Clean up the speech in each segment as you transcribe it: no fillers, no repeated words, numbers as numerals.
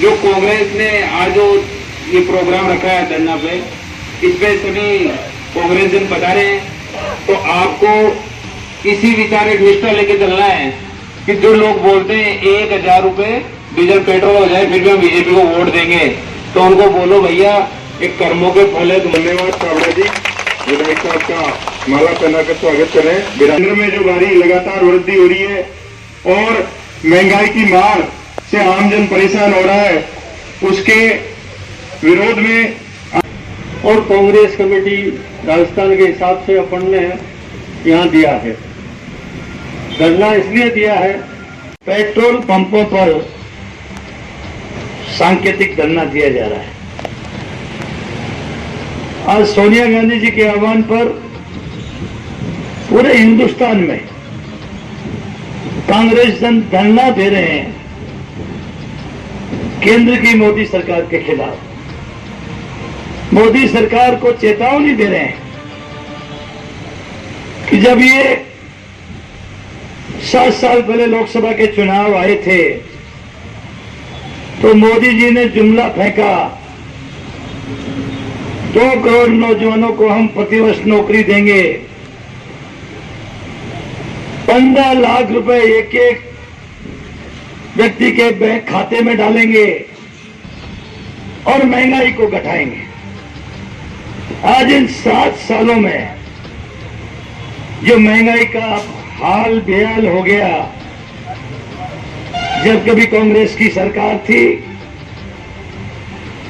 जो कांग्रेस ने आज जो ये प्रोग्राम रखा है धरना पे, इस पे सभी कांग्रेस जन बता रहे हैं, तो आपको इसी विचार एक निष्ठा लेके चलना है कि जो लोग बोलते हैं 1000 रुपए डीजल पेट्रोल हो जाए फिर भी हम बीजेपी को वोट देंगे, तो उनको बोलो भैया एक कर्मों के फल है। धन्यवाद कावड़े जी, विधायक साहब का माला पहनाकर स्वागत करें। केंद्र में जो भारी लगातार वृद्धि हो रही है और महंगाई की मार से आमजन परेशान हो रहा है, उसके विरोध में और कांग्रेस कमेटी राजस्थान के हिसाब से अपन ने यहाँ दिया है। धरना इसलिए दिया है, पेट्रोल पंपों पर सांकेतिक धरना दिया जा रहा है। आज सोनिया गांधी जी के आह्वान पर पूरे हिंदुस्तान में कांग्रेस जन धरना दे रहे हैं केंद्र की मोदी सरकार के खिलाफ। मोदी सरकार को चेतावनी दे रहे हैं कि जब ये 7 साल पहले लोकसभा के चुनाव आए थे तो मोदी जी ने जुमला फेंका, 2 करोड़ नौजवानों को हम प्रतिवर्ष नौकरी देंगे, 15 लाख रुपए एक एक व्यक्ति के बैंक खाते में डालेंगे और महंगाई को घटाएंगे। आज इन 7 सालों में जो महंगाई का हाल बेहाल हो गया, जब कभी कांग्रेस की सरकार थी,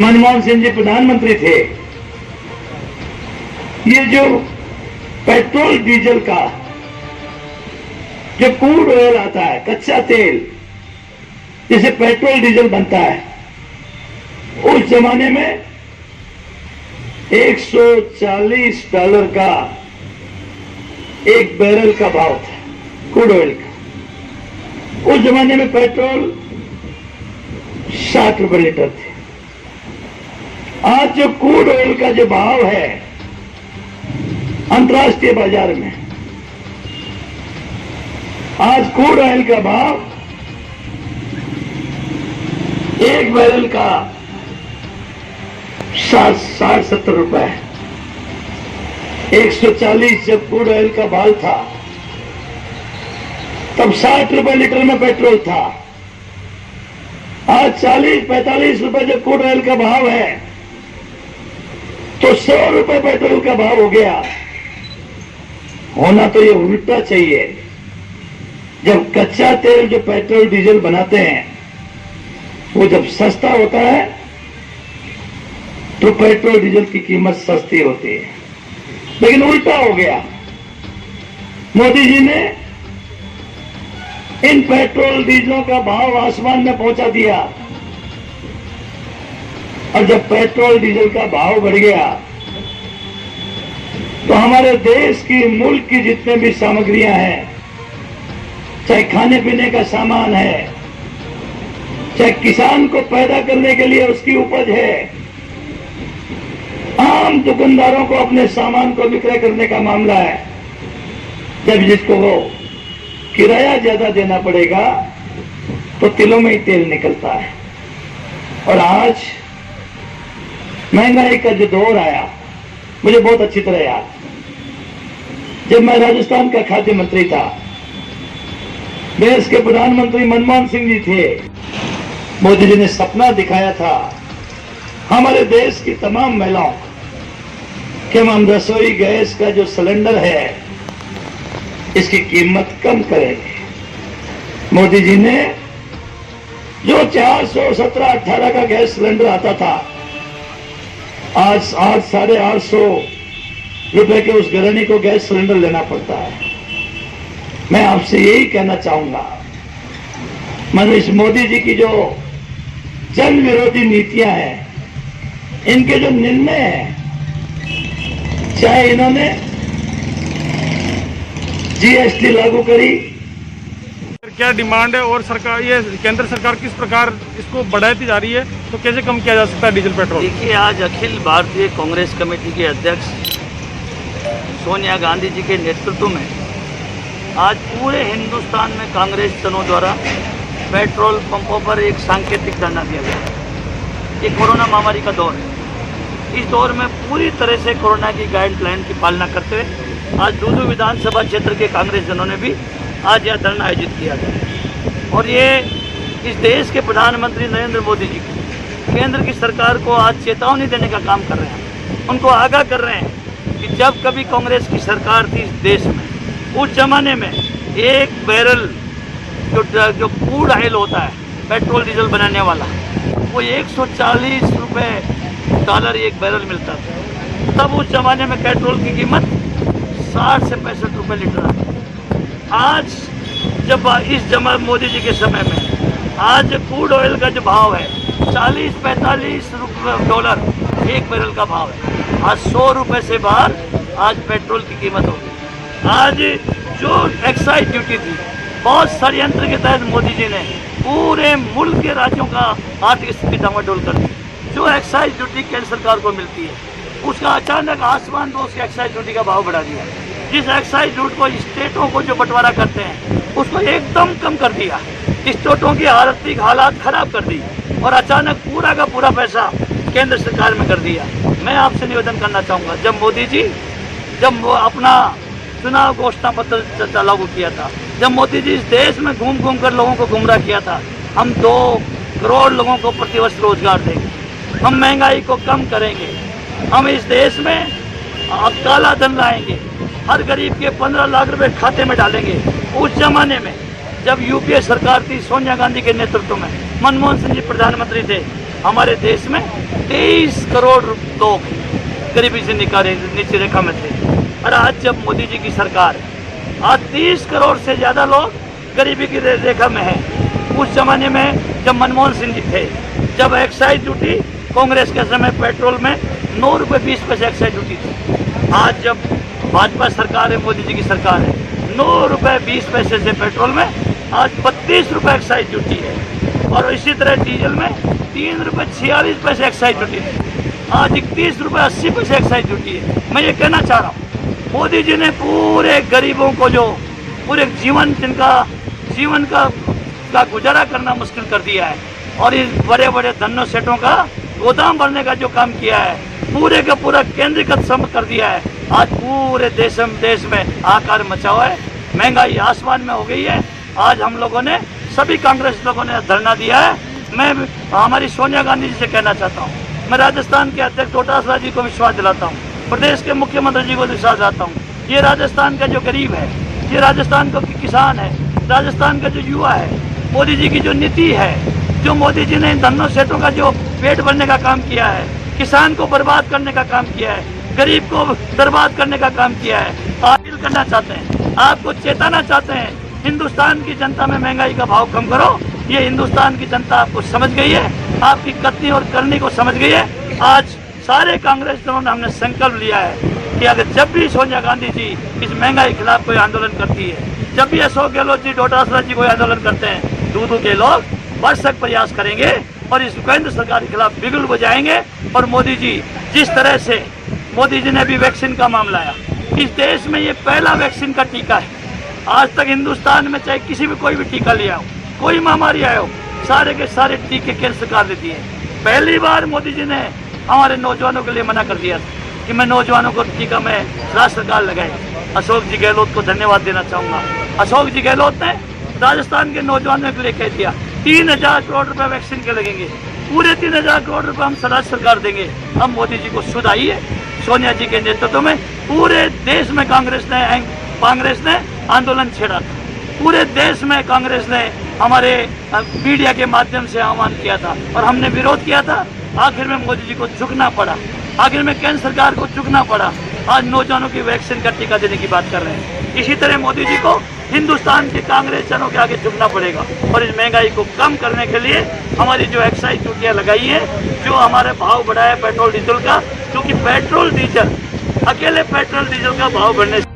मनमोहन सिंह जी प्रधानमंत्री थे, ये जो पेट्रोल डीजल का जो क्रूड ऑयल आता है, कच्चा तेल जिसे पेट्रोल डीजल बनता है, उस जमाने में $140 का एक बैरल का भाव था क्रूड ऑयल का। उस जमाने में पेट्रोल 60 रुपए लीटर थे। आज जो क्रूड ऑयल का जो भाव है अंतर्राष्ट्रीय बाजार में, आज क्रूड ऑयल का भाव एक बैरल का 60-70 रुपए है। 140 जब क्रूड ऑयल का भाव था तब 60 रुपए लीटर में पेट्रोल था। आज 40-45 रुपए जब क्रूड ऑयल का भाव है तो 100 रुपए पेट्रोल का भाव हो गया। होना तो ये उल्टा चाहिए। जब कच्चा तेल जो पेट्रोल डीजल बनाते हैं वो जब सस्ता होता है तो पेट्रोल डीजल की कीमत सस्ती होती है, लेकिन उल्टा हो गया। मोदी जी ने इन पेट्रोल डीजलों का भाव आसमान में पहुंचा दिया और जब पेट्रोल डीजल का भाव बढ़ गया तो हमारे देश की, मुल्क की जितने भी सामग्रियां हैं, चाहे खाने पीने का सामान है, चाहे किसान को पैदा करने के लिए उसकी उपज है, आम दुकानदारों को अपने सामान को विक्रय करने का मामला है, जब जिसको वो किराया ज्यादा देना पड़ेगा तो तिलों में ही तेल निकलता है। और आज महंगाई का जो दौर आया, मुझे बहुत अच्छी तरह याद, जब मैं राजस्थान का खाद्य मंत्री था, देश के प्रधानमंत्री मनमोहन सिंह जी थे, मोदी जी ने सपना दिखाया था हमारे देश की तमाम महिलाओं कि हम रसोई गैस का जो सिलेंडर है इसकी कीमत कम करेंगे। मोदी जी ने जो 417-18 का गैस सिलेंडर आता था, आज 800-850 रुपए के उस गृहिणी को गैस सिलेंडर लेना पड़ता है। मैं आपसे यही कहना चाहूंगा, मनीष मोदी जी की जो जन विरोधी नीतियां हैं, इनके जो निर्णय हैं, चाहे इन्होंने जीएसटी लागू करी, क्या डिमांड है और सरकार, ये केंद्र सरकार किस प्रकार इसको बढ़ाती जा रही है, तो कैसे कम किया जा सकता है डीजल पेट्रोल? देखिए, आज अखिल भारतीय कांग्रेस कमेटी के अध्यक्ष सोनिया गांधी जी के नेतृत्व में आज पूरे हिंदुस्तान में कांग्रेस जनों द्वारा पेट्रोल पंपों पर एक सांकेतिक धरना दिया गया। ये कोरोना महामारी का दौर है। इस दौर में पूरी तरह से कोरोना की गाइडलाइन की पालना करते हुए आज दूदू विधानसभा क्षेत्र के कांग्रेसजनों ने भी आज यह धरना आयोजित किया गया। और ये इस देश के प्रधानमंत्री नरेंद्र मोदी जी केंद्र की सरकार को आज चेतावनी देने का काम कर रहे हैं। उनको आगाह कर रहे हैं कि जब कभी कांग्रेस की सरकार थी इस देश में, उस जमाने में एक बैरल जो क्रूड ऑयल होता है, पेट्रोल डीजल बनाने वाला, वो 140 रुपये डॉलर एक बैरल मिलता था। तब उस जमाने में पेट्रोल की कीमत 60 से 65 रुपये लीटर है। आज जब इस मोदी जी के समय में आज क्रूड ऑयल का जो भाव है 40-45 डॉलर एक बैरल का भाव है। आज 100 रुपये से बाहर आज पेट्रोल की कीमत होगी। आज जो एक्साइज ड्यूटी थी, बहुत षड्यंत्र के तहत मोदी जी ने पूरे मुल्क के राज्यों का आर्थिक स्थिति डामाडोल कर दी। जो एक्साइज ड्यूटी केंद्र सरकार को मिलती है, उसका अचानक आसमान तो उसके एक्साइज ड्यूटी का भाव बढ़ा दिया। जिस एक्साइज ड्यूटी को स्टेटों को जो बंटवारा करते हैं, उसको एकदम कम कर दिया। स्टेटों की आर्थिक हालात खराब कर दी और अचानक पूरा का पूरा पैसा केंद्र सरकार में कर दिया। मैं आपसे निवेदन करना चाहूँगा, जब वो अपना चुनाव घोषणा पत्र लागू किया था, जब मोदी जी इस देश में घूम घूम कर लोगों को गुमराह किया था, हम 2 करोड़ लोगों को प्रतिवर्ष रोजगार देंगे, हम महंगाई को कम करेंगे, हम इस देश में काला धन लाएंगे, हर गरीब के 15 लाख रुपए खाते में डालेंगे। उस जमाने में जब यूपीए सरकार थी, सोनिया गांधी के नेतृत्व में, मनमोहन सिंह जी प्रधानमंत्री थे, हमारे देश में 23 करोड़ लोग गरीबी से नीचे रेखा में थे। और आज जब मोदी जी की सरकार है, आज 30 करोड़ से ज़्यादा लोग गरीबी की रेखा में हैं। उस जमाने में जब मनमोहन सिंह जी थे, जब एक्साइज ड्यूटी कांग्रेस के समय पेट्रोल में 9 रुपये 20 पैसे एक्साइज ड्यूटी थी। आज जब भाजपा सरकार है, मोदी जी की सरकार है, 9 रुपये 20 पैसे से पेट्रोल में आज 32 रुपये एक्साइज ड्यूटी है। और इसी तरह डीजल में 3 रुपये 46 पैसे एक्साइज ड्यूटी थी, आज 31 रुपये 80 पैसे एक्साइज ड्यूटी है। मैं ये कहना चाह रहा हूँ, मोदी जी ने पूरे गरीबों को जो पूरे जीवन का गुजारा करना मुश्किल कर दिया है, और इस बड़े बड़े धन्नो सेठों का गोदाम भरने का जो काम किया है, पूरे का पूरा केंद्रीकृत सम कर दिया है। आज पूरे देश में आकार मचा हुआ है, महंगाई आसमान में हो गई है। आज हम लोगों ने, सभी कांग्रेस लोगों ने धरना दिया है। मैं हमारी सोनिया गांधी जी से कहना चाहता हूँ, मैं राजस्थान के अध्यक्ष डोटासरा जी को विश्वास दिलाता हूँ, प्रदेश के मुख्यमंत्री जी को विश्वास दिलाता हूँ, ये राजस्थान का जो गरीब है, ये राजस्थान का किसान है, राजस्थान का जो युवा है, मोदी जी की जो नीति है, जो मोदी जी ने इन धन्नो सेठों का जो पेट भरने का काम किया है, किसान को बर्बाद करने का काम किया है, गरीब को बर्बाद करने का काम किया है, अपील करना चाहते हैं, आपको चेताना चाहते हैं, हिंदुस्तान की जनता में महंगाई का भाव कम करो। ये हिंदुस्तान की जनता आपको समझ गई है, आपकी कथनी और करनी को समझ गई है। आज सारे कांग्रेसियों ने हमने संकल्प लिया है कि अगर जब भी सोनिया गांधी जी इस महंगाई के खिलाफ कोई आंदोलन करती है, जब भी अशोक गहलोत जी, डोटासरा जी कोई आंदोलन करते हैं, दूदू के लोग भरसक प्रयास करेंगे और इस केंद्र सरकार के खिलाफ बिगुल बजाएंगे। और मोदी जी, जिस तरह से मोदी जी ने भी वैक्सीन का मामला आया, इस देश में ये पहला वैक्सीन का टीका है। आज तक हिंदुस्तान में चाहे किसी भी कोई भी टीका लिया हो, कोई महामारी आया हो, सारे के सारे टीके केंद्र सरकार देती है। पहली बार मोदी जी ने हमारे नौजवानों के लिए मना कर दिया कि मैं नौजवानों को टीका में राज्य सरकार लगाए। अशोक जी गहलोत को धन्यवाद देना चाहूँगा। अशोक जी गहलोत ने राजस्थान के नौजवानों के लिए कह दिया 3000 करोड़ रुपए वैक्सीन के लगेंगे, पूरे 3000 करोड़ रुपए हम राज्य सरकार देंगे। हम मोदी जी को सुध आई है, सोनिया जी के नेतृत्व में पूरे देश में कांग्रेस ने आंदोलन छेड़ा था। पूरे देश में कांग्रेस ने हमारे मीडिया के माध्यम से आह्वान किया था और हमने विरोध किया था। आखिर में मोदी जी को झुकना पड़ा, आखिर में केंद्र सरकार को झुकना पड़ा। आज नौजवानों की वैक्सीन का टीका देने की बात कर रहे हैं। इसी तरह मोदी जी को हिंदुस्तान के कांग्रेस जनों के आगे झुकना पड़ेगा और इस महंगाई को कम करने के लिए हमारी जो एक्साइज ड्यूटियाँ लगाई हैं, जो हमारे भाव बढ़ाया पेट्रोल डीजल का, क्योंकि पेट्रोल डीजल, अकेले पेट्रोल डीजल का भाव बढ़ने से